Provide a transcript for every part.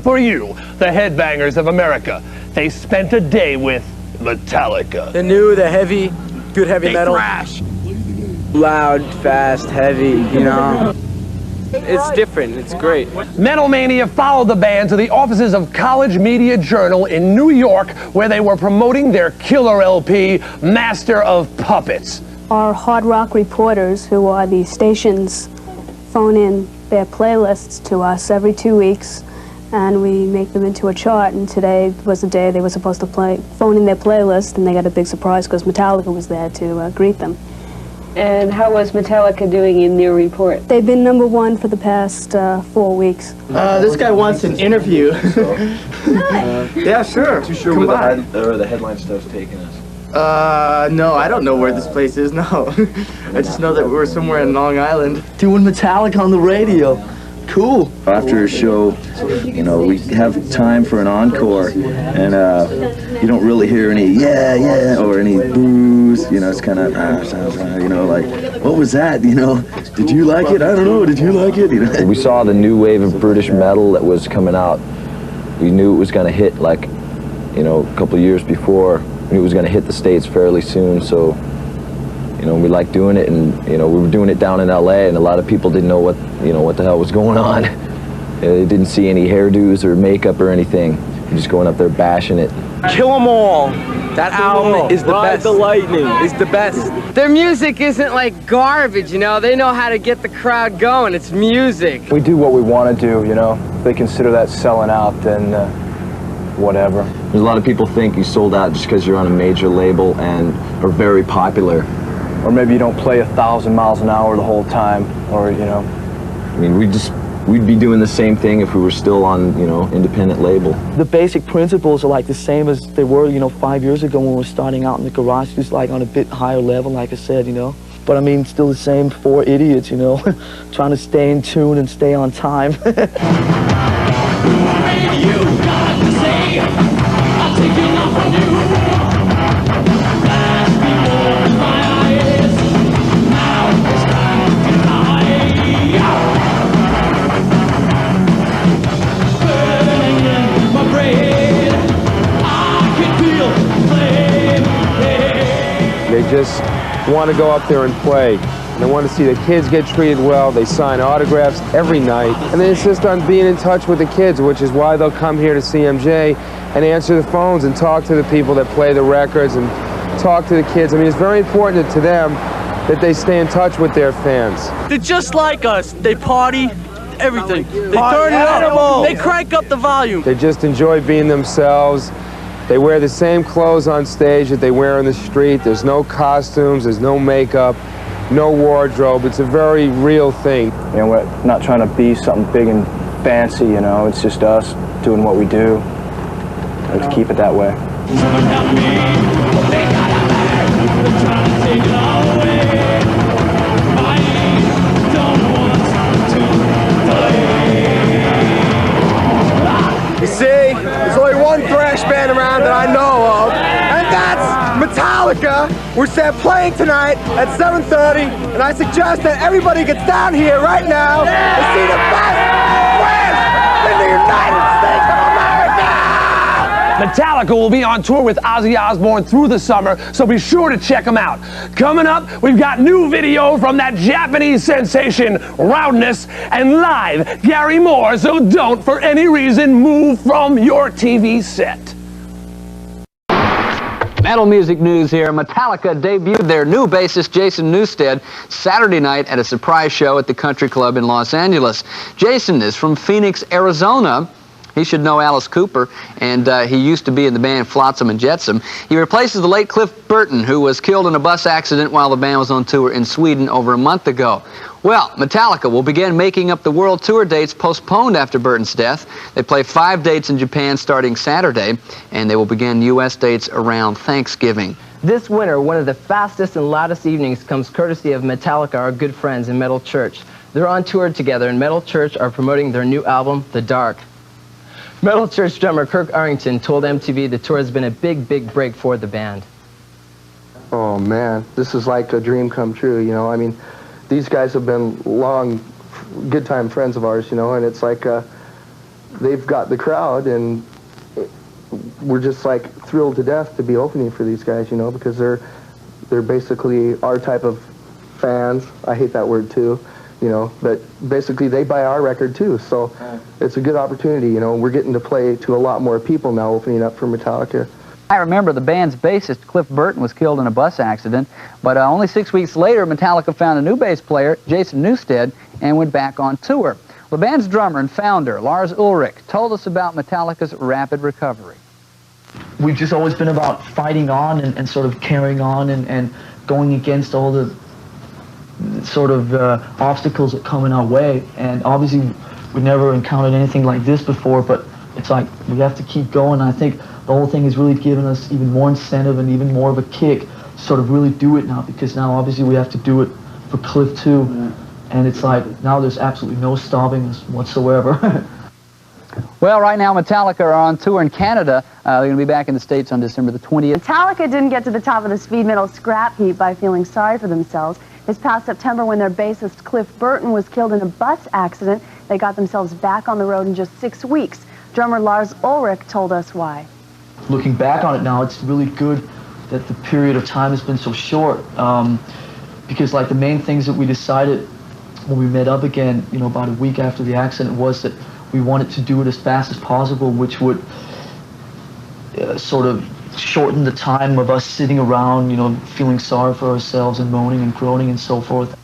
For you, the Headbangers of America, they spent a day with Metallica. The new, the heavy, good heavy metal. Thrash. Loud, fast, heavy, you know. It's different, it's great. Metal Mania followed the band to the offices of College Media Journal in New York, where they were promoting their killer LP, Master of Puppets. Our hard rock reporters, who are the stations, phone in their playlists to us every 2 weeks, and we make them into a chart. And today was the day they were supposed to phone in their playlist, and they got a big surprise because Metallica was there to greet them. And how was Metallica doing in their report? They've been #1 for the past 4 weeks. This guy wants an interview. Yeah, sure. Too sure where the headline stuff's taking us. No, I don't know where this place is, no. I just know that we're somewhere in Long Island. Doing Metallica on the radio. Cool. After a show, you know, we have time for an encore, and you don't really hear any yeah or any boos. You know, it's kind of you know, like, what was that? You know, did you like it? I don't know. Did you like it? You know. We saw the new wave of British metal that was coming out. We knew it was going to hit, like, you know, a couple of years before. We knew it was going to hit the States fairly soon, so, you know, we liked doing it, and, you know, we were doing it down in LA, and a lot of people didn't know what the hell was going on. They didn't see any hairdos or makeup or anything. We're just going up there bashing it. Kill 'em all. That album is the best. The Lightning is the best. Their music isn't like garbage, you know. They know how to get the crowd going. It's music. We do what we want to do, you know. If they consider that selling out, then whatever. There's a lot of people think you sold out just because you're on a major label and are very popular. Or maybe you don't play 1,000 miles an hour the whole time, or, you know. I mean, we'd be doing the same thing if we were still on, you know, independent label. The basic principles are like the same as they were, you know, 5 years ago when we were starting out in the garage, just like on a bit higher level, like I said, you know. But I mean, still the same 4 idiots, you know, trying to stay in tune and stay on time. They just want to go up there and play. And they want to see the kids get treated well. They sign autographs every night. And they insist on being in touch with the kids, which is why they'll come here to CMJ and answer the phones and talk to the people that play the records and talk to the kids. I mean, it's very important to them that they stay in touch with their fans. They're just like us. They party, everything. They turn it up. They crank up the volume. They just enjoy being themselves. They wear the same clothes on stage that they wear on the street. There's no costumes, there's no makeup, no wardrobe. It's a very real thing. You know, we're not trying to be something big and fancy, you know. It's just us doing what we do. Let's keep it that way. You see, there's only one thrash band around that I know of, and that's Metallica. We're playing tonight at 7:30, and I suggest that everybody gets down here right now to see the best band in the United States of America! Metallica will be on tour with Ozzy Osbourne through the summer, so be sure to check them out. Coming up, we've got new video from that Japanese sensation, Roundness, and live Gary Moore, so don't for any reason move from your TV set. Metal music news here. Metallica debuted their new bassist, Jason Newstead, Saturday night at a surprise show at the Country Club in Los Angeles. Jason is from Phoenix, Arizona. He should know Alice Cooper, and he used to be in the band Flotsam and Jetsam. He replaces the late Cliff Burton, who was killed in a bus accident while the band was on tour in Sweden over a month ago. Well, Metallica will begin making up the world tour dates postponed after Burton's death. They play 5 dates in Japan starting Saturday, and they will begin U.S. dates around Thanksgiving. This winter, one of the fastest and loudest evenings comes courtesy of Metallica, our good friends in Metal Church. They're on tour together, and Metal Church are promoting their new album, The Dark. Metal Church drummer Kirk told MTV the tour has been a big, big break for the band. Oh man, this is like a dream come true, you know. I mean, these guys have been long, good time friends of ours, you know, and it's like they've got the crowd, and we're just like thrilled to death to be opening for these guys, you know, because they're basically our type of fans. I hate that word too, you know, but basically they buy our record too, so it's a good opportunity, you know. We're getting to play to a lot more people now, opening up for Metallica. I remember the band's bassist, Cliff Burton, was killed in a bus accident, but only 6 weeks later, Metallica found a new bass player, Jason Newstead, and went back on tour. The band's drummer and founder, Lars Ulrich, told us about Metallica's rapid recovery. We've just always been about fighting on and sort of carrying on and going against all the sort of obstacles that come in our way. And obviously, we've never encountered anything like this before, but it's like we have to keep going. I think the whole thing has really given us even more incentive and even more of a kick to sort of really do it now, because now obviously we have to do it for Cliff too. Yeah. And it's like, now there's absolutely no stopping us whatsoever. Well, right now Metallica are on tour in Canada. They're going to be back in the States on December the 20th. Metallica didn't get to the top of the speed metal scrap heap by feeling sorry for themselves. This past September, when their bassist Cliff Burton was killed in a bus accident, they got themselves back on the road in just 6 weeks. Drummer Lars Ulrich told us why. Looking back on it now, it's really good that the period of time has been so short, because like the main things that we decided when we met up again, you know, about a week after the accident, was that we wanted to do it as fast as possible, which would sort of shorten the time of us sitting around, you know, feeling sorry for ourselves and moaning and groaning and so forth.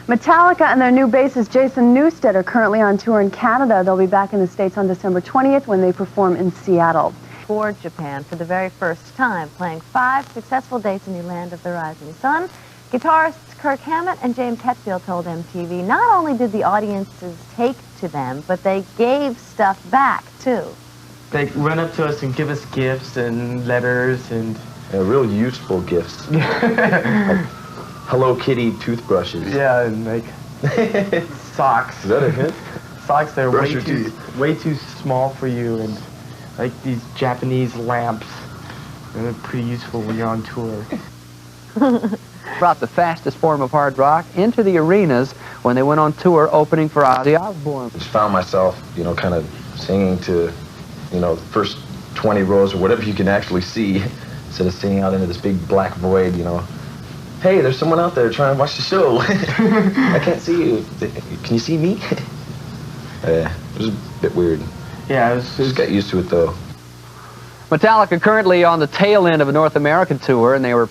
Metallica and their new bassist Jason Newstead are currently on tour in Canada. They'll be back in the States on December 20th when they perform in Seattle. For Japan for the very first time, playing 5 successful dates in the land of the rising sun. Guitarists Kirk Hamett and James Hetfield told MTV not only did the audiences take to them, but they gave stuff back too. They run up to us and give us gifts and letters and... real useful gifts. Like Hello Kitty toothbrushes. Yeah, and like socks. Is that a hint? Socks that are Brush way too small for you, and like these Japanese lamps. And they're pretty useful when you're on tour. Brought the fastest form of hard rock into the arenas when they went on tour opening for Ozzy Osbourne. I just found myself, you know, kind of singing to, you know, the first 20 rows or whatever you can actually see, instead of singing out into this big black void, you know. Hey, there's someone out there trying to watch the show. I can't see you. Can you see me? It was a bit weird. Yeah, it was just got used to it though. Metallica currently on the tail end of a North American tour, and they are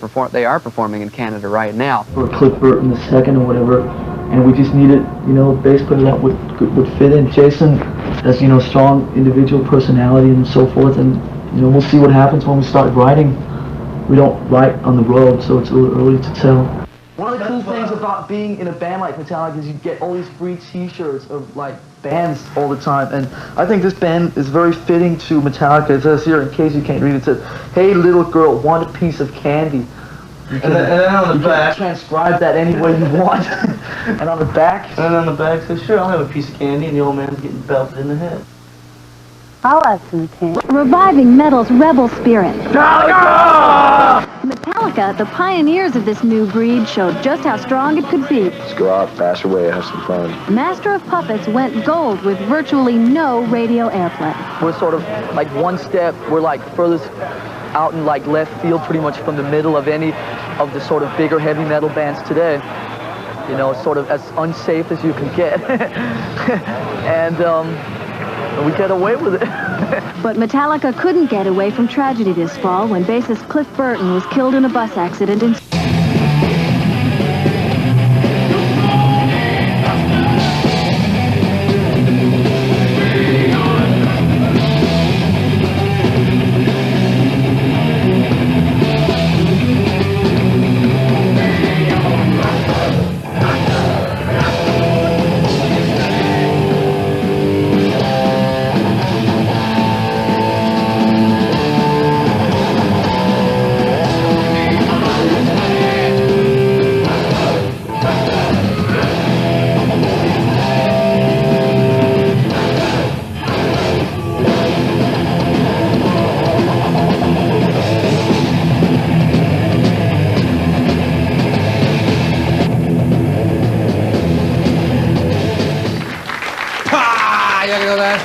performing in Canada right now. Or Cliff Burton the second or whatever, and we just needed, you know, a bass player that would fit in. Jason has, you know, strong individual personality and so forth, and you know, we'll see what happens when we start writing. We don't write on the road, so it's a little early to tell. One of the cool things about being in a band like Metallica is you get all these free t-shirts of like bands all the time, and I think this band is very fitting to Metallica. It says here, in case you can't read it, it says, "Hey little girl, want a piece of candy?" You can, and then on the back, transcribe that any way you want. And on the back? And then on the back says, "Sure, I'll have a piece of candy," and the old man's getting belted in the head. I'll have some candy. Reviving metal's rebel spirit. Metallica! Metallica, the pioneers of this new breed, showed just how strong it could be. Let's go out, bash away, have some fun. Master of Puppets went gold with virtually no radio airplay. We're sort of like one step, we're like furthest out in like left field pretty much from the middle of any of the sort of bigger heavy metal bands today. You know, sort of as unsafe as you can get. And we get away with it. But Metallica couldn't get away from tragedy this fall when bassist Cliff Burton was killed in a bus accident in...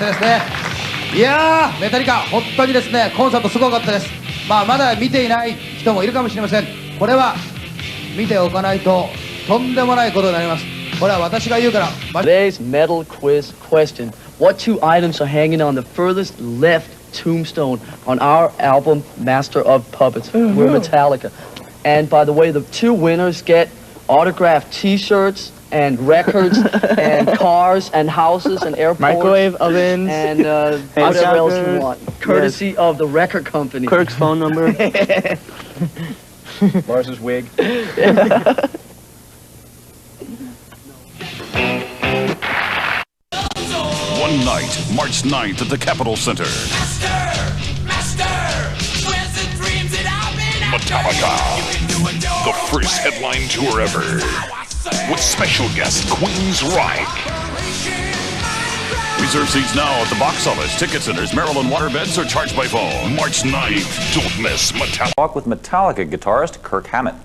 してですね、いやーメタリカ本当にですねコンサートすごかったです。まだ見ていない人もいるかもしれません。これは見ておかないととんでもないことになります。これは私が言うから。 Today's metal quiz question: What two items are hanging on the furthest left tombstone on our album Master of Puppets? We're Metallica. And by the way, the two winners get autographed T-shirts and records and cars and houses and airports. Microwave oven. And whatever else you want. Courtesy of the record company. Kirk's phone number. Lars's wig. One night, March 9th at the Capitol Center. Metallica, the first headline tour ever, with special guest Queen's Reich. Reserve seats now at the box office, ticket centers, Maryland waterbeds, or charged by phone. March 9th, don't miss Metallica. Talk with Metallica guitarist Kirk Hamett.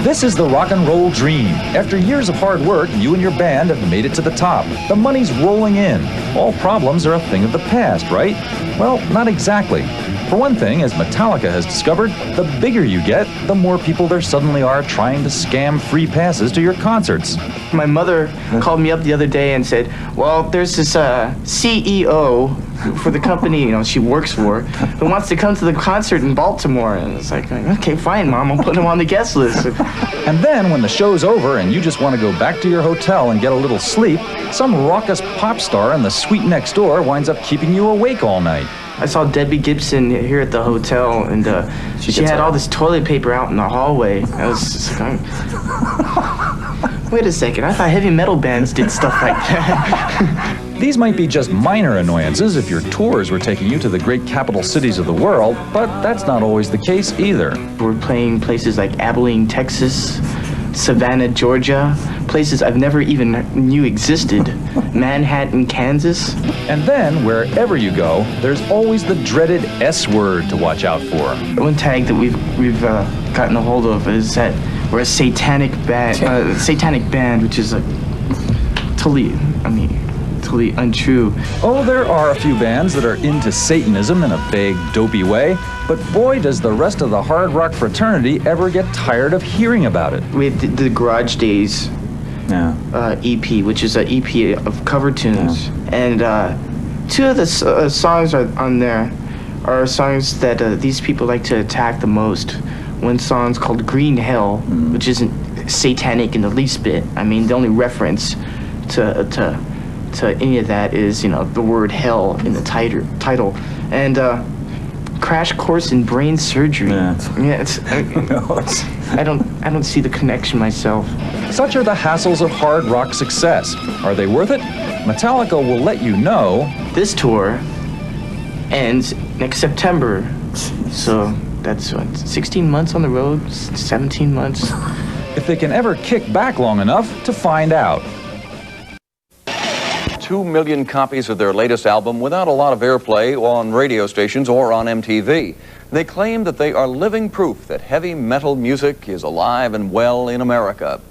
This is the rock and roll dream. After years of hard work, you and your band have made it to the top. The money's rolling in. All problems are a thing of the past, right? Well, not exactly. For one thing, as Metallica has discovered, the bigger you get, the more people there suddenly are trying to scam free passes to your concerts. My mother called me up the other day and said, well, there's this CEO for the company, she works for, who wants to come to the concert in Baltimore. And it's like, okay, fine, Mom, I'll put him on the guest list. And then when the show's over and you just want to go back to your hotel and get a little sleep, some raucous pop star in the suite next door winds up keeping you awake all night. I saw Debbie Gibson here at the hotel, and she had all this toilet paper out in the hallway. I was just like, wait a second, I thought heavy metal bands did stuff like that. These might be just minor annoyances if your tours were taking you to the great capital cities of the world, but that's not always the case either. We're playing places like Abilene, Texas, Savannah, Georgia, places I've never even knew existed, Manhattan, Kansas. And then, wherever you go, there's always the dreaded S word to watch out for. One tag that we've gotten a hold of is that we're a satanic band, which is totally untrue. Oh, there are a few bands that are into Satanism in a vague, dopey way, but boy, does the rest of the hard rock fraternity ever get tired of hearing about it. We have the Garage Days EP, which is an EP of cover tunes, and two of the songs on there are songs that these people like to attack the most. One song's called Green Hell, which isn't satanic in the least bit. I mean, the only reference to any of that is, the word hell in the title. And Crash Course in Brain Surgery. I don't see the connection myself. Such are the hassles of hard rock success. Are they worth it? Metallica will let you know. This tour ends next September. So that's 16 months on the road, 17 months. If they can ever kick back long enough to find out. 2 million copies of their latest album without a lot of airplay on radio stations or on MTV. They claim that they are living proof that heavy metal music is alive and well in America.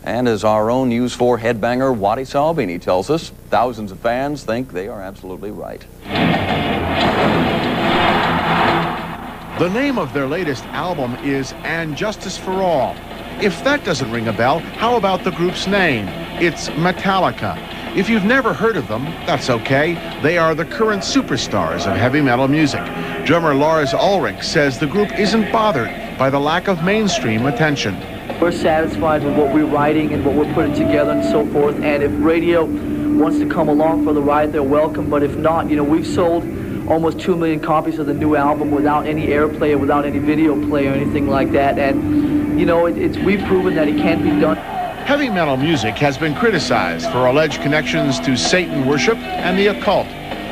And as our own News 4 headbanger Waddy Salbini tells us, thousands of fans think they are absolutely right. The name of their latest album is And Justice for All. If that doesn't ring a bell, how about the group's name? It's Metallica. If you've never heard of them, that's okay. They are the current superstars of heavy metal music. Drummer Lars Ulrich says the group isn't bothered by the lack of mainstream attention. We're satisfied with what we're writing and what we're putting together and so forth, and if radio wants to come along for the ride, they're welcome, but if not, we've sold almost 2 million copies of the new album without any airplay or without any video play or anything like that, and we've proven that it can be done. Heavy metal music has been criticized for alleged connections to Satan worship and the occult.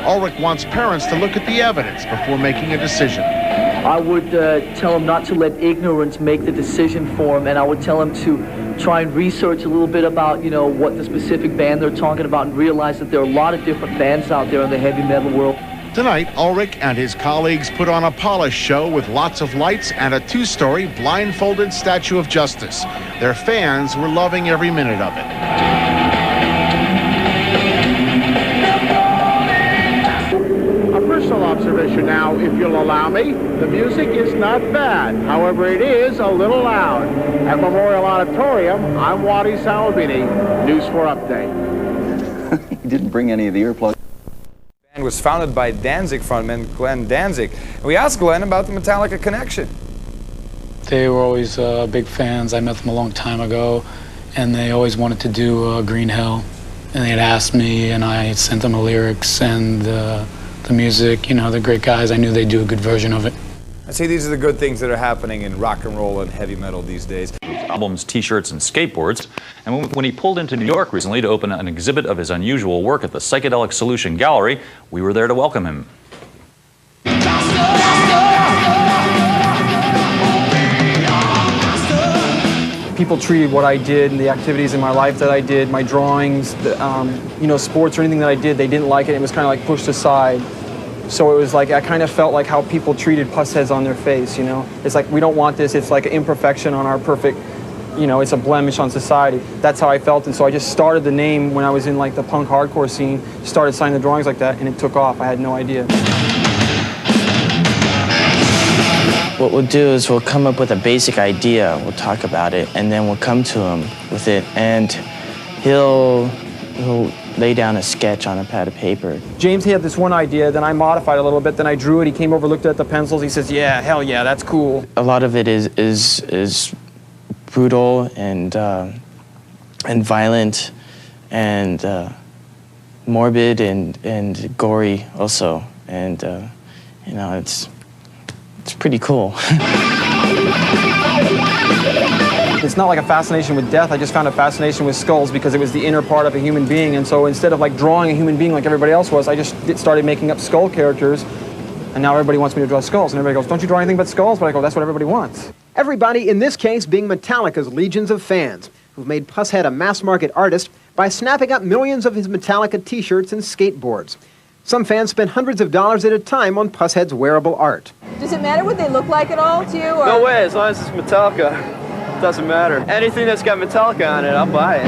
Ulrich wants parents to look at the evidence before making a decision. I would tell them not to let ignorance make the decision for them, and I would tell them to try and research a little bit about, what the specific band they're talking about, and realize that there are a lot of different bands out there in the heavy metal world. Tonight, Ulrich and his colleagues put on a polished show with lots of lights and a 2-story blindfolded Statue of Justice. Their fans were loving every minute of it. allow me, the music is not bad. However, it is a little loud. At Memorial Auditorium, I'm Wadi Salabini, News 4 Update. He didn't bring any of the earplugs. The band was founded by Danzig frontman Glenn Danzig. And we asked Glenn about the Metallica connection. They were always big fans. I met them a long time ago, and they always wanted to do Green Hell. And they had asked me, and I had sent them the lyrics and the music. You know, they're great guys. I knew they'd do a good version of it. I see these are the good things that are happening in rock and roll and heavy metal these days. Albums, t-shirts, and skateboards. And when he pulled into New York recently to open an exhibit of his unusual work at the Psychedelic Solution Gallery, we were there to welcome him. People treated what I did and the activities in my life that I did, my drawings, you know, sports or anything that I did, they didn't like it. It was kind of like pushed aside. So it was like, I kind of felt like how people treated pus heads on their face, you know? It's like, we don't want this. It's like an imperfection on our perfect, you know, it's a blemish on society. That's how I felt. And so I just started the name when I was in like the punk hardcore scene, started signing the drawings like that, and it took off. I had no idea. What we'll do is we'll come up with a basic idea, we'll talk about it, and then we'll come to him with it, and he'll lay down a sketch on a pad of paper. James, he had this one idea, then I modified a little bit, then I drew it, he came over, looked at the pencils, he says, yeah, hell yeah, that's cool. A lot of it is brutal and violent and morbid and gory also, and you know, it's pretty cool. It's not like a fascination with death, I just found a fascination with skulls because it was the inner part of a human being, and so instead of like drawing a human being like everybody else was, I just started making up skull characters, and now everybody wants me to draw skulls, and everybody goes, don't you draw anything but skulls? But I go, that's what everybody wants. Everybody in this case being Metallica's legions of fans, who've made Pushead a mass-market artist by snapping up millions of his Metallica t-shirts and skateboards. Some fans spend hundreds of dollars at a time on Pushead's wearable art. Does it matter what they look like at all to you? Or? No way, as long as it's Metallica. It doesn't matter. Anything that's got Metallica on it, I'll buy it.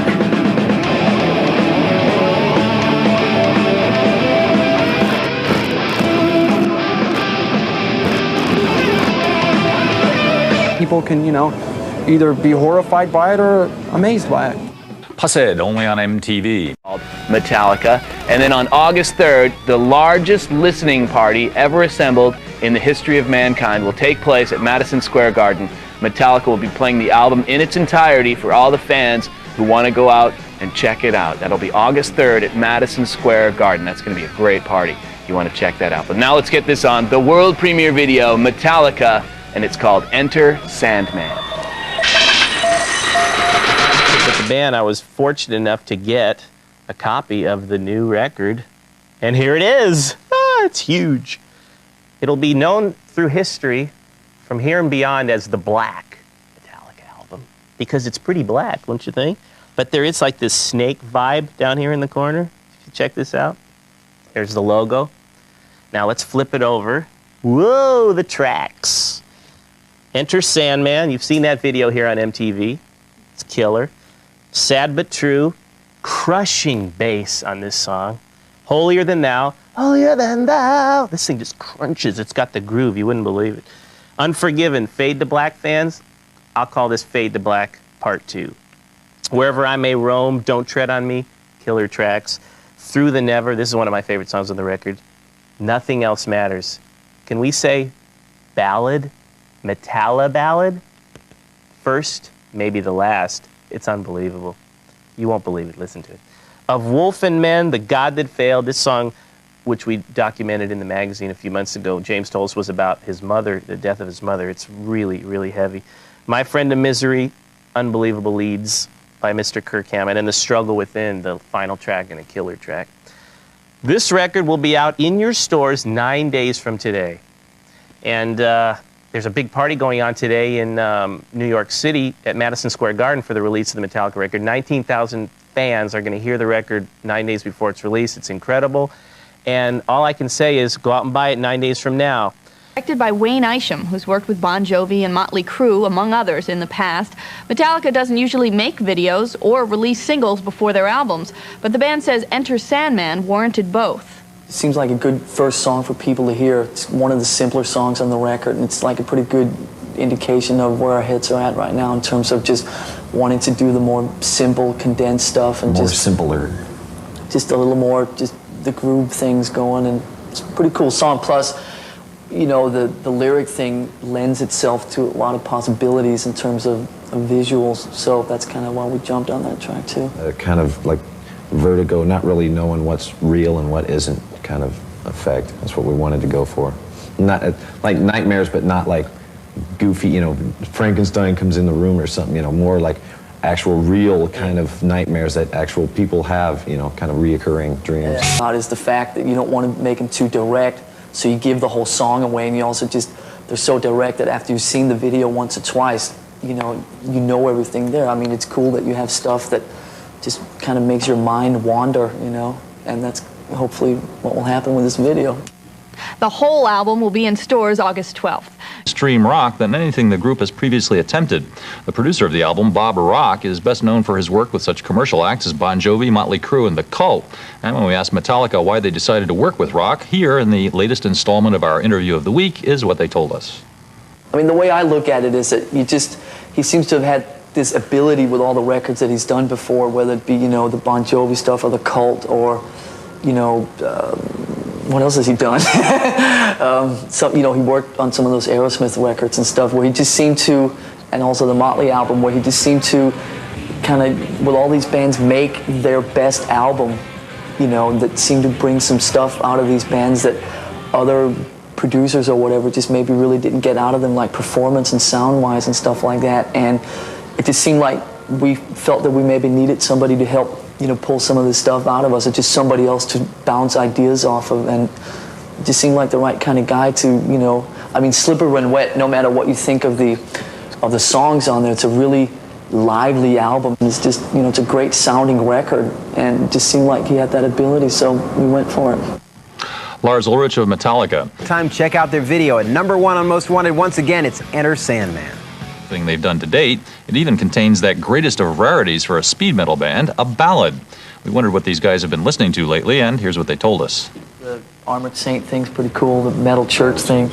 People can, you know, either be horrified by it or amazed by it. Pushead, only on MTV. Metallica. And then on August 3rd, the largest listening party ever assembled in the history of mankind will take place at Madison Square Garden. Metallica will be playing the album in its entirety for all the fans who want to go out and check it out. That'll be August 3rd at Madison Square Garden. That's going to be a great party. You want to check that out. But now let's get this on. The world premiere video, Metallica, and it's called Enter Sandman. With the band, I was fortunate enough to get a copy of the new record, and here it is. It's huge. It'll be known through history from here and beyond as the Black Metallica album, because it's pretty black, don't you think? But there is like this snake vibe down here in the corner. If you check this out, there's the logo. Now let's flip it over. Whoa, the tracks. Enter Sandman. You've seen that video here on MTV. It's killer. Sad but true. Crushing bass on this song. Holier Than Thou. Holier Than Thou. This thing just crunches. It's got the groove. You wouldn't believe it. Unforgiven. Fade to Black fans. I'll call this Fade to Black Part 2. Wherever I May Roam. Don't Tread on Me. Killer tracks. Through the Never. This is one of my favorite songs on the record. Nothing Else Matters. Can we say ballad? Metalla ballad? First, maybe the last. It's unbelievable. You won't believe it. Listen to it. Of Wolf and Men, The God That Failed. This song, which we documented in the magazine a few months ago, James told us was about his mother, the death of his mother. It's really, really heavy. My Friend of Misery, unbelievable leads by Mr. Kirk Hamett, and The Struggle Within, the final track and a killer track. This record will be out in your stores 9 days from today. And there's a big party going on today in New York City at Madison Square Garden for the release of the Metallica record. 19,000 fans are going to hear the record 9 days before it's released. It's incredible. And all I can say is go out and buy it 9 days from now. Directed by Wayne Isham, who's worked with Bon Jovi and Motley Crue, among others, in the past. Metallica doesn't usually make videos or release singles before their albums, but the band says Enter Sandman warranted both. seems like a good first song for people to hear. It's one of the simpler songs on the record, and it's like a pretty good indication of where our heads are at right now in terms of just wanting to do the more simple, condensed stuff and more simpler. Just a little more, just the groove things going, and it's a pretty cool song. Plus, you know, the lyric thing lends itself to a lot of possibilities in terms of visuals, so that's kind of why we jumped on that track too. Kind of like vertigo, not really knowing what's real and what isn't kind of effect. That's what we wanted to go for. Not like nightmares, but not like goofy, you know, Frankenstein comes in the room or something, you know, more like actual real kind of nightmares that actual people have, you know, kind of reoccurring dreams. Is the fact that you don't want to make them too direct, so you give the whole song away, and you also just, they're so direct that after you've seen the video once or twice, you know everything there. I mean, it's cool that you have stuff that just kind of makes your mind wander, you know, and that's hopefully what will happen with this video. The whole album will be in stores August 12th. Extreme rock than anything the group has previously attempted. The producer of the album, Bob Rock, is best known for his work with such commercial acts as Bon Jovi, Motley Crue, and The Cult. And when we asked Metallica why they decided to work with Rock, here in the latest installment of our interview of the week is what they told us. I mean, the way I look at it is that he seems to have had this ability with all the records that he's done before, whether it be, you know, the Bon Jovi stuff or The Cult or, you know, what else has he done? You know, he worked on some of those Aerosmith records and stuff where he just seemed to, and also the Motley album, where he just seemed to kind of, with all these bands, make their best album, you know, that seemed to bring some stuff out of these bands that other producers or whatever just maybe really didn't get out of them, like performance and sound-wise and stuff like that. And it just seemed like we felt that we maybe needed somebody to help, you know, pull some of this stuff out of us, or just somebody else to bounce ideas off of, and it just seemed like the right kind of guy to, you know, I mean, Slippery When Wet, no matter what you think of the songs on there, it's a really lively album. It's just, you know, it's a great sounding record, and it just seemed like he had that ability, so we went for it. Lars Ulrich of Metallica. Check out their video at #1 on Most Wanted. Once again, it's Enter Sandman. Thing they've done to date, it even contains that greatest of rarities for a speed metal band, a ballad. We wondered what these guys have been listening to lately, and here's what they told us. The Armored Saint thing's pretty cool, the Metal Church thing,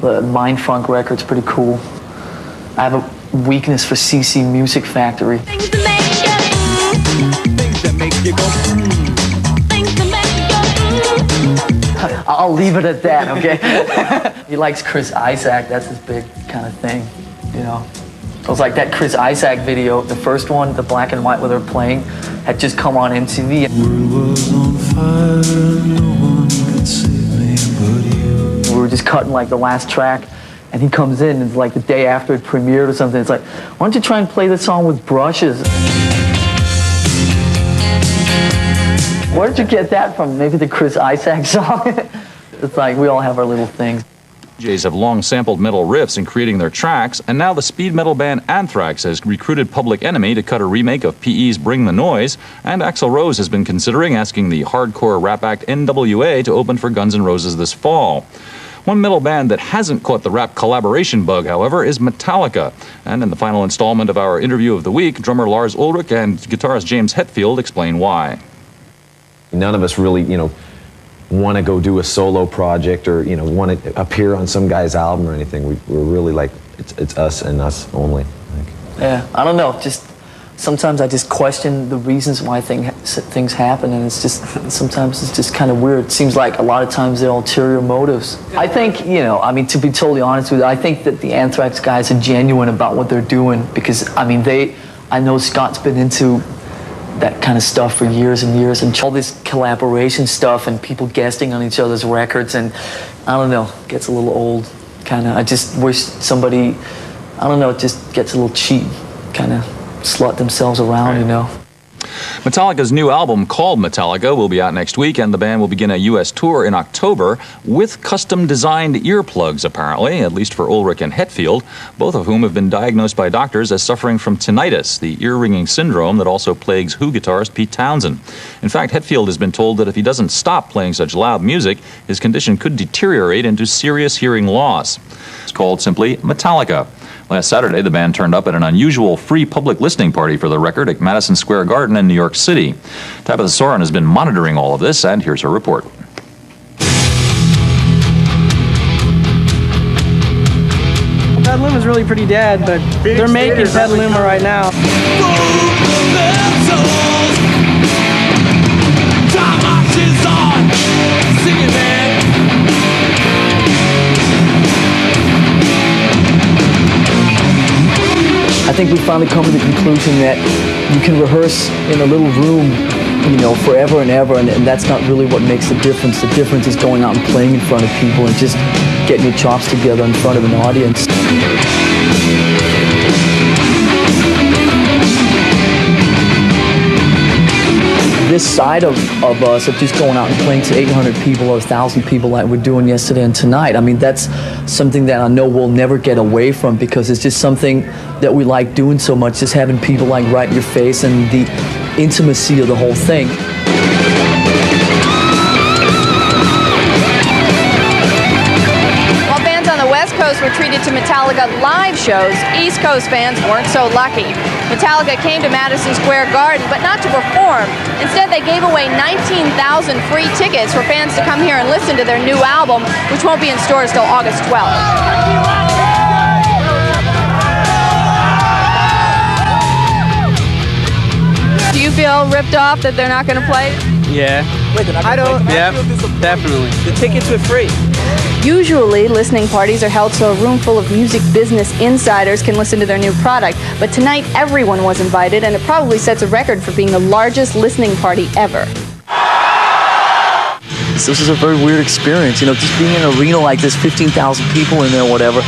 the Mindfunk record's pretty cool. I have a weakness for CC Music Factory. Things that make you go, things that make you go, I'll leave it at that, okay? He likes Chris Isaak, that's his big kind of thing, you know. It was like that Chris Isaak video, the first one, the black and white where they're playing, had just come on MTV. We were just cutting like the last track, and he comes in, and it's like the day after it premiered or something. It's like, why don't you try and play the song with brushes? Where did you get that from? Maybe the Chris Isaak song? It's like, we all have our little things. DJs have long sampled metal riffs in creating their tracks, and now the speed metal band Anthrax has recruited Public Enemy to cut a remake of PE's Bring the Noise, and Axl Rose has been considering asking the hardcore rap act NWA to open for Guns N' Roses this fall. One metal band that hasn't caught the rap collaboration bug, however, is Metallica. And in the final installment of our interview of the week, drummer Lars Ulrich and guitarist James Hetfield explain why. None of us really, you know, want to go do a solo project or, you know, want to appear on some guy's album or anything. We're really like, it's us and us only. Yeah, I don't know, just sometimes I just question the reasons why things happen, and it's just, sometimes it's just kind of weird. It seems like a lot of times they're ulterior motives. I think, you know, I mean, to be totally honest with you, I think that the Anthrax guys are genuine about what they're doing, because, I mean, I know Scott's been into that kind of stuff for years and years, and all this collaboration stuff and people guesting on each other's records, and I don't know, it gets a little old, kind of. I just wish somebody, I don't know, it just gets a little cheap, kind of slut themselves around, you know. Metallica's new album, called Metallica, will be out next week, and the band will begin a U.S. tour in October with custom-designed earplugs, apparently, at least for Ulrich and Hetfield, both of whom have been diagnosed by doctors as suffering from tinnitus, the ear-ringing syndrome that also plagues Who guitarist Pete Townsend. In fact, Hetfield has been told that if he doesn't stop playing such loud music, his condition could deteriorate into serious hearing loss. It's called simply Metallica. Last Saturday, the band turned up at an unusual free public listening party for the record at Madison Square Garden in New York City. Tabitha Soren has been monitoring all of this, and here's her report. Petaluma is really pretty dead, but they're making Petaluma right now. I think we finally come to the conclusion that you can rehearse in a little room, you know, forever and ever, and that's not really what makes the difference. The difference is going out and playing in front of people and just getting your chops together in front of an audience. This side of us, of just going out and playing to 800 people or 1,000 people like we're doing yesterday and tonight, I mean, that's something that I know we'll never get away from, because it's just something that we like doing so much, just having people like right in your face and the intimacy of the whole thing. While fans on the West Coast were treated to Metallica live shows, East Coast fans weren't so lucky. Metallica came to Madison Square Garden, but not to perform. Instead, they gave away 19,000 free tickets for fans to come here and listen to their new album, which won't be in stores till August 12th. Do you feel ripped off that they're not going to play? Yeah. Wait, I don't. Yeah, definitely. The tickets were free. Usually, listening parties are held so a room full of music business insiders can listen to their new product. But tonight, everyone was invited, and it probably sets a record for being the largest listening party ever. This is a very weird experience, you know, just being in an arena like this, 15,000 people in there or whatever.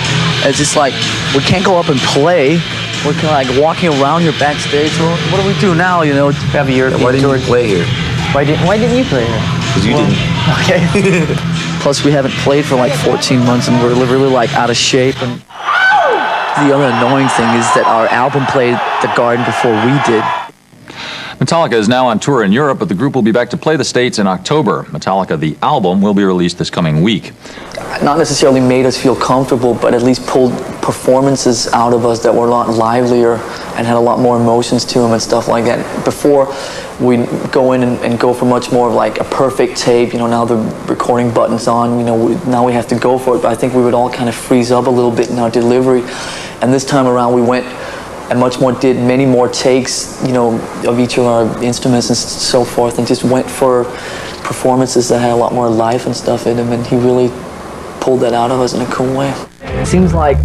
It's just like, we can't go up and play. We're kind of like walking around here backstage. Well, what do we do now, you know? Have a year. Why didn't you play here? Why didn't you play here? Because you didn't. Okay. Plus, we haven't played for like 14 months, and we're really like out of shape. And the other annoying thing is that our album played the Garden before we did. Metallica is now on tour in Europe, but the group will be back to play the States in October. Metallica, the album, will be released this coming week. Not necessarily made us feel comfortable, but at least pulled performances out of us that were a lot livelier and had a lot more emotions to them and stuff like that. Before, we go in and go for much more of like a perfect tape, you know, now the recording button's on, you know, now we have to go for it, but I think we would all kind of freeze up a little bit in our delivery. And this time around we went and did many more takes, you know, of each of our instruments and so forth, and just went for performances that had a lot more life and stuff in them, and he really pulled that out of us in a cool way. It seems like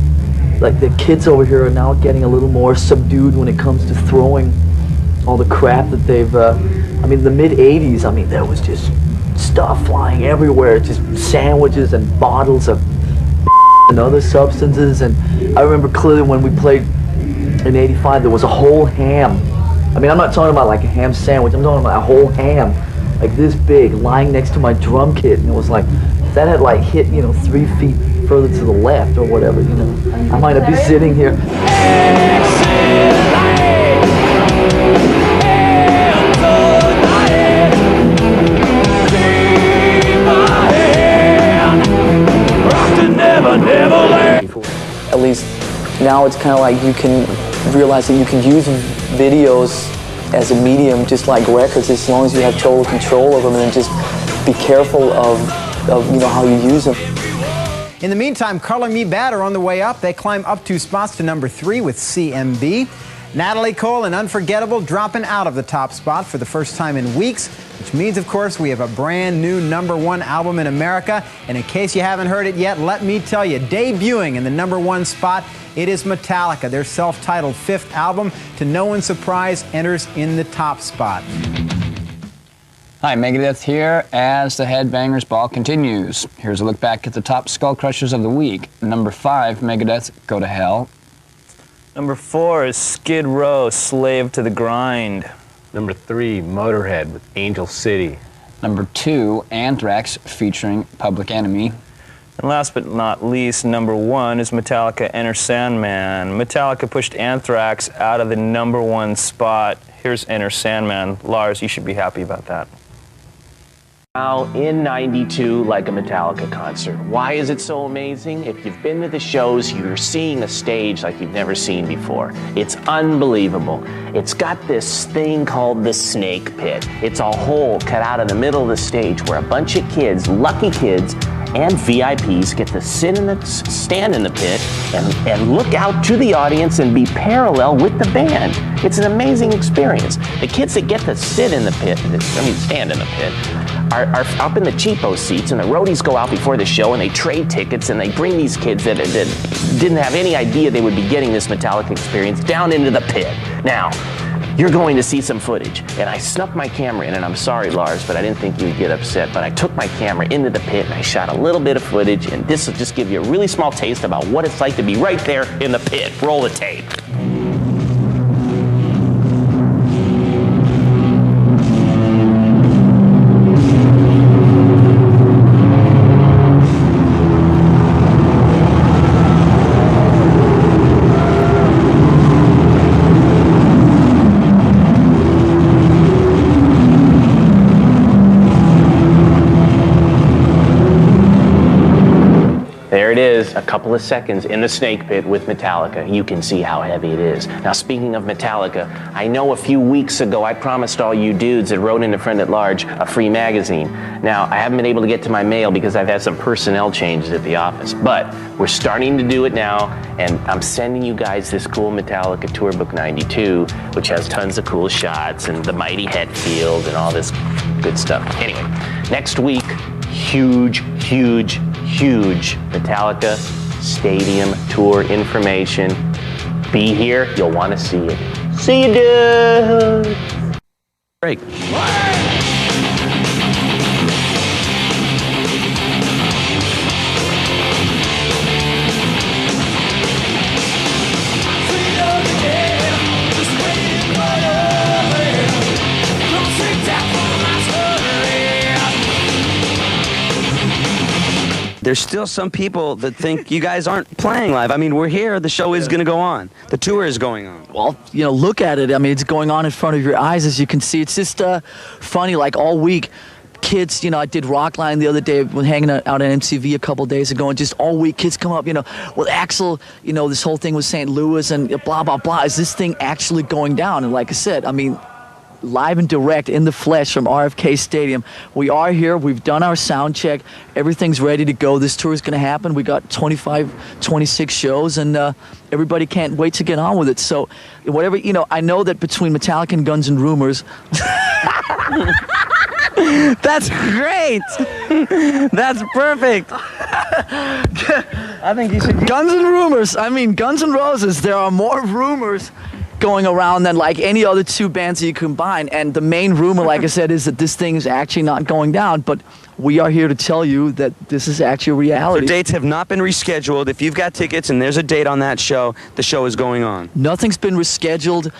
the kids over here are now getting a little more subdued when it comes to throwing all the crap that they've, I mean, the mid-'80s, I mean, there was just stuff flying everywhere, just sandwiches and bottles of and other substances, and I remember clearly when we played in '85, there was a whole ham. I mean, I'm not talking about like a ham sandwich, I'm talking about a whole ham, like this big, lying next to my drum kit, and it was like, if that had like hit, you know, 3 feet further to the left or whatever, you know, I might not be sitting here. At least now it's kind of like you can realize that you can use videos as a medium just like records, as long as you have total control of them, and then just be careful of you know, how you use them. In the meantime, Color Me Bad are on the way up. They climb up 2 spots to number 3 with CMB. Natalie Cole and Unforgettable dropping out of the top spot for the first time in weeks, which means, of course, we have a brand new #1 album in America. And in case you haven't heard it yet, let me tell you, debuting in the #1 spot, it is Metallica. Their self-titled 5th album, to no one's surprise, enters in the top spot. Hi, Megadeth here as the Headbangers ball continues. Here's a look back at the top skull crushers of the week. Number 5, Megadeth, Go to Hell. Number 4 is Skid Row, Slave to the Grind. Number 3, Motorhead with Angel City. Number 2, Anthrax featuring Public Enemy. And last but not least, number 1 is Metallica, Enter Sandman. Metallica pushed Anthrax out of the #1 spot. Here's Enter Sandman. Lars, you should be happy about that. Now in '92, like a Metallica concert. Why is it so amazing? If you've been to the shows, you're seeing a stage like you've never seen before. It's unbelievable. It's got this thing called the Snake Pit. It's a hole cut out of the middle of the stage where a bunch of kids, lucky kids, and VIPs get to stand in the pit and look out to the audience and be parallel with the band. It's an amazing experience. The kids that get to stand in the pit, are up in the cheapo seats, and the roadies go out before the show and they trade tickets and they bring these kids that didn't have any idea they would be getting this Metallica experience down into the pit. Now, you're going to see some footage, and I snuck my camera in, and I'm sorry, Lars, but I didn't think you would get upset, but I took my camera into the pit and I shot a little bit of footage, and this will just give you a really small taste about what it's like to be right there in the pit. Roll the tape. There it is, a couple of seconds in the snake pit with Metallica. You can see how heavy it is. Now, speaking of Metallica, I know a few weeks ago I promised all you dudes that wrote in to Friend at Large a free magazine. Now, I haven't been able to get to my mail because I've had some personnel changes at the office, but we're starting to do it now, and I'm sending you guys this cool Metallica Tour Book 92, which has tons of cool shots and the mighty Hetfield and all this good stuff. Anyway, next week, huge Metallica Stadium Tour information. Be here, you'll want to see it. See you, dude! Break. There's still some people that think you guys aren't playing live. I mean, we're here. The show is going to go on. The tour is going on. Well, you know, look at it. I mean, it's going on in front of your eyes, as you can see. It's just funny, like all week. Kids, you know, I did Rockline the other day when hanging out at MTV a couple days ago, and just all week kids come up, you know, well, Axl, you know, this whole thing with St. Louis and blah, blah, blah. Is this thing actually going down? And like I said, I mean, live and direct in the flesh from RFK Stadium. We are here. We've done our sound check. Everything's ready to go. This tour is going to happen. We got 25, 26 shows, and everybody can't wait to get on with it. So whatever, you know, I know that between Metallica and Guns N' Rumors, that's great. That's perfect. I think you should. Guns N' Rumors. I mean, Guns N' Roses. There are more rumors going around than like any other two bands that you combine, and the main rumor, like I said, is that this thing is actually not going down, but we are here to tell you that this is actually reality. The dates have not been rescheduled. If you've got tickets and there's a date on that show, the show is going on. Nothing's been rescheduled.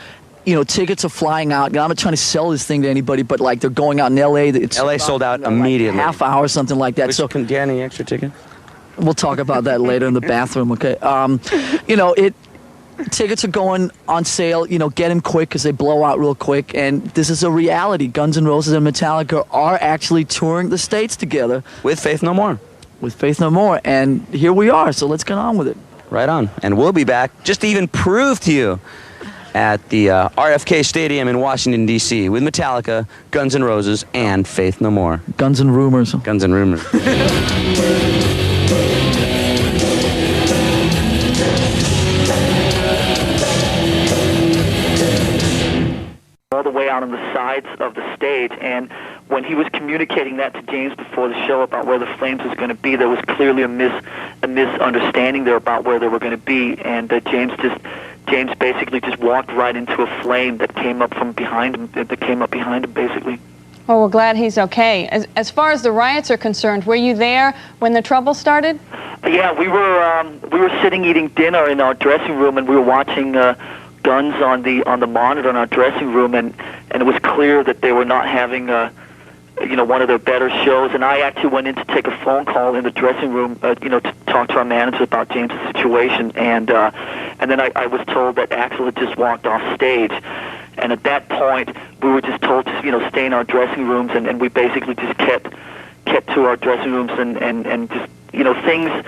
You know, tickets are flying out. I'm not trying to sell this thing to anybody, but like they're going out in LA. It's LA sold out immediately. Like half hour, something like that. So can get any extra tickets? We'll talk about that later in the bathroom, okay? You know, tickets are going on sale. You know, get them quick because they blow out real quick. And this is a reality. Guns N' Roses and Metallica are actually touring the States together. With Faith No More. With Faith No More. And here we are, so let's get on with it. Right on. And we'll be back just to even prove to you at the RFK Stadium in Washington, D.C. with Metallica, Guns N' Roses, and Faith No More. Guns N' Rumors. Guns N' Rumors. All the way out on the sides of the stage, and when he was communicating that to James before the show about where the Flames was going to be, there was clearly a misunderstanding there about where they were going to be, and James basically just walked right into a flame that came up from behind him, basically. Well, we're glad he's okay. As far as the riots are concerned, were you there when the trouble started? Yeah, we were sitting eating dinner in our dressing room, and we were watching Guns on the monitor in our dressing room, and it was clear that they were not having one of their better shows. And I actually went in to take a phone call in the dressing room, to talk to our manager about James' situation, and then I was told that Axl had just walked off stage. And at that point, we were just told to stay in our dressing rooms, and we basically just kept to our dressing rooms, and just things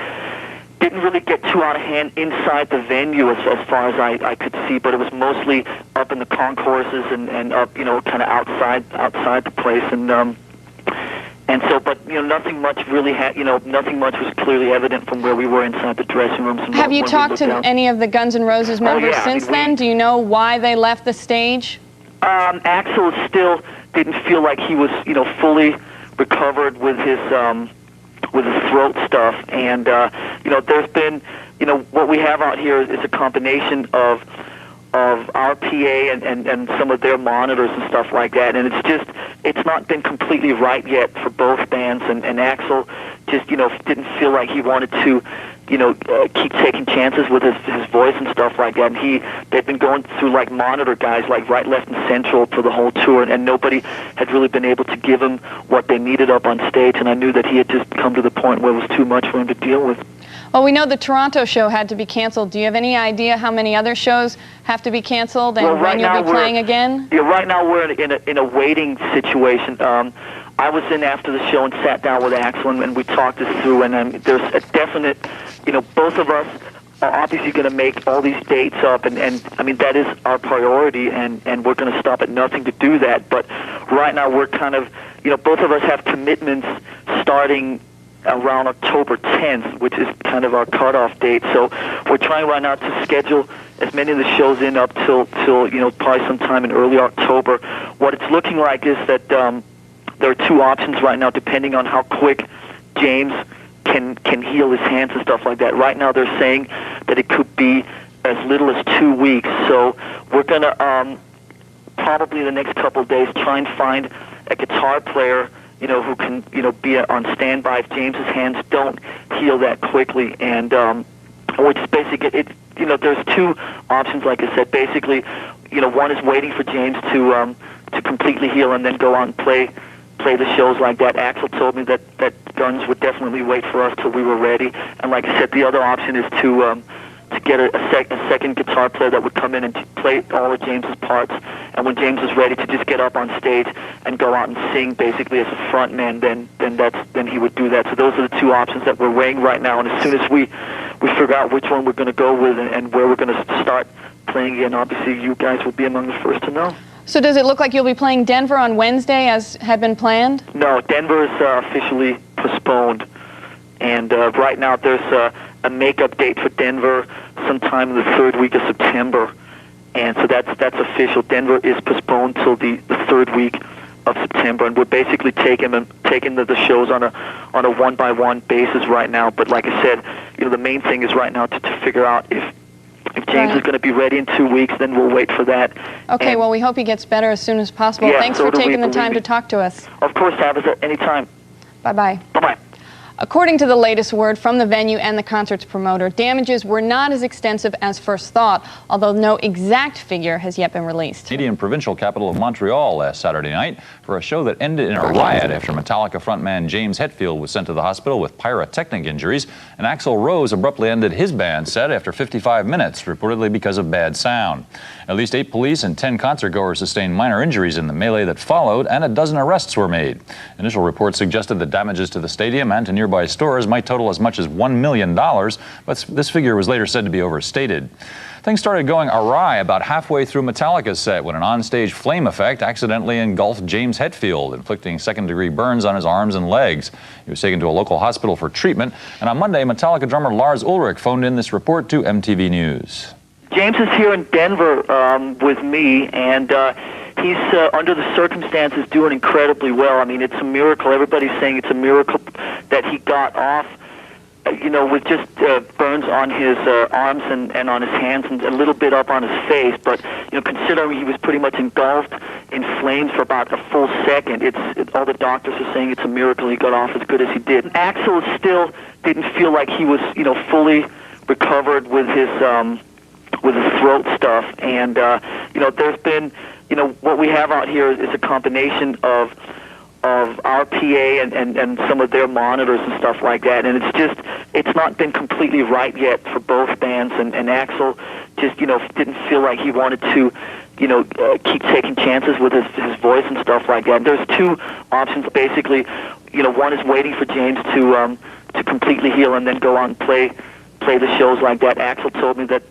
didn't really get too out of hand inside the venue as far as I could see, but it was mostly up in the concourses and up kind of outside the place, and so, but nothing much really nothing much was clearly evident from where we were inside the dressing rooms. And Have you when we talked looked to down. any of the Guns N' Roses members yeah, since then? Do you know why they left the stage? Axl still didn't feel like he was, fully recovered with his throat stuff, and there's been, what we have out here is a combination of our PA and some of their monitors and stuff like that, and it's not been completely right yet for both bands, and Axl just didn't feel like he wanted to keep taking chances with his voice and stuff like that. And they've been going through like monitor guys like right, left, and central for the whole tour, and nobody had really been able to give him what they needed up on stage, and I knew that he had just come to the point where it was too much for him to deal with. Well, we know the Toronto show had to be canceled. Do you have any idea how many other shows have to be canceled and when you'll be playing again? Yeah, right now we're in a waiting situation. I was in after the show and sat down with Axl, and we talked this through, and there's a definite, both of us are obviously going to make all these dates up, and I mean, that is our priority, and we're going to stop at nothing to do that. But right now we're kind of, both of us have commitments starting around October 10th, which is kind of our cutoff date. So we're trying right now to schedule as many of the shows in up till probably sometime in early October. What it's looking like is that there are two options right now, depending on how quick James can heal his hands and stuff like that. Right now they're saying that it could be as little as 2 weeks. So we're going to probably the next couple of days try and find a guitar player who can, be on standby if James's hands don't heal that quickly. And or just basically, there's two options, like I said. Basically, one is waiting for James to completely heal and then go out and play the shows like that. Axl told me that Guns would definitely wait for us till we were ready. And like I said, the other option is to get a second guitar player that would come in and play all of James's parts. And when James is ready to just get up on stage and go out and sing basically as a front man, then he would do that. So those are the two options that we're weighing right now. And as soon as we figure out which one we're going to go with and where we're going to start playing again, obviously you guys will be among the first to know. So does it look like you'll be playing Denver on Wednesday as had been planned? No, Denver is officially postponed. And right now there's a makeup date for Denver sometime in the third week of September. And so that's official. Denver is postponed till the third week of September, and we're basically taking the shows on a one-by-one basis right now. But like I said, the main thing is right now to figure out if James is going to be ready in 2 weeks, then we'll wait for that. Okay, well, we hope he gets better as soon as possible. Yeah, Thanks so for do we, taking the believe time me. to talk to us. Of course, have us at any time. Bye-bye. Bye-bye. According to the latest word from the venue and the concert's promoter, damages were not as extensive as first thought, although no exact figure has yet been released. Canadian provincial capital of Montreal last Saturday night for a show that ended in a riot after Metallica frontman James Hetfield was sent to the hospital with pyrotechnic injuries, and Axl Rose abruptly ended his band set after 55 minutes, reportedly because of bad sound. At least 8 police and 10 concertgoers sustained minor injuries in the melee that followed, and a dozen arrests were made. Initial reports suggested that damages to the stadium and to nearby stores might total as much as $1 million, but this figure was later said to be overstated. Things started going awry about halfway through Metallica's set when an onstage flame effect accidentally engulfed James Hetfield, inflicting second-degree burns on his arms and legs. He was taken to a local hospital for treatment, and on Monday, Metallica drummer Lars Ulrich phoned in this report to MTV News. James is here in Denver with me, and he's, under the circumstances, doing incredibly well. I mean, it's a miracle. Everybody's saying it's a miracle that he got off, with just burns on his arms and on his hands and a little bit up on his face. But, considering he was pretty much engulfed in flames for about a full second, all the doctors are saying it's a miracle he got off as good as he did. Axl still didn't feel like he was, fully recovered with his throat stuff, and there's been, what we have out here is a combination of our PA and some of their monitors and stuff like that, and it's not been completely right yet for both bands, and Axl just didn't feel like he wanted to keep taking chances with his voice and stuff like that. There's two options basically. One is waiting for James to completely heal and then go out and play the shows like that. Axl told me that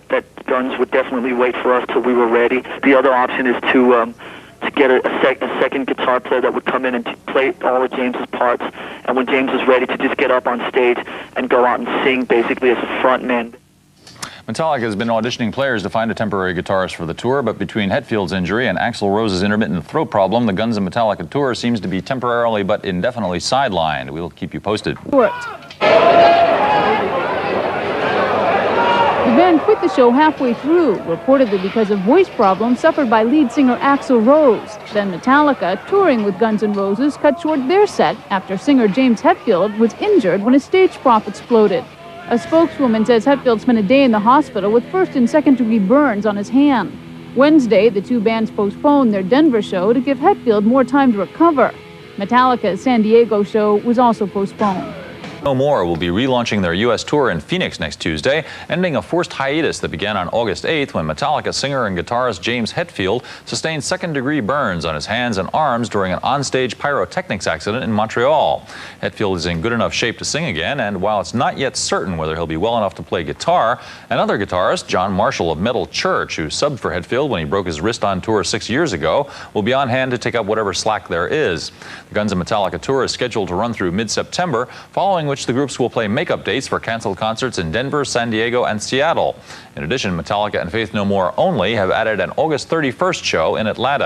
Guns would definitely wait for us till we were ready. The other option is to get a second guitar player that would come in and play all of James's parts. And when James was ready, to just get up on stage and go out and sing basically as a front man. Metallica has been auditioning players to find a temporary guitarist for the tour, but between Hetfield's injury and Axl Rose's intermittent throat problem, the Guns N' Metallica tour seems to be temporarily but indefinitely sidelined. We'll keep you posted. Worked. The band quit the show halfway through, reportedly because of voice problems suffered by lead singer Axl Rose. Then Metallica, touring with Guns N' Roses, cut short their set after singer James Hetfield was injured when a stage prop exploded. A spokeswoman says Hetfield spent a day in the hospital with first and second-degree burns on his hand. Wednesday, the two bands postponed their Denver show to give Hetfield more time to recover. Metallica's San Diego show was also postponed. No More will be relaunching their U.S. tour in Phoenix next Tuesday, ending a forced hiatus that began on August 8th when Metallica singer and guitarist James Hetfield sustained second-degree burns on his hands and arms during an onstage pyrotechnics accident in Montreal. Hetfield is in good enough shape to sing again, and while it's not yet certain whether he'll be well enough to play guitar, another guitarist, John Marshall of Metal Church, who subbed for Hetfield when he broke his wrist on tour 6 years ago, will be on hand to take up whatever slack there is. The Guns N' Metallica tour is scheduled to run through mid-September, following which the groups will play makeup dates for canceled concerts in Denver, San Diego, and Seattle. In addition, Metallica and Faith No More only have added an August 31st show in Atlanta.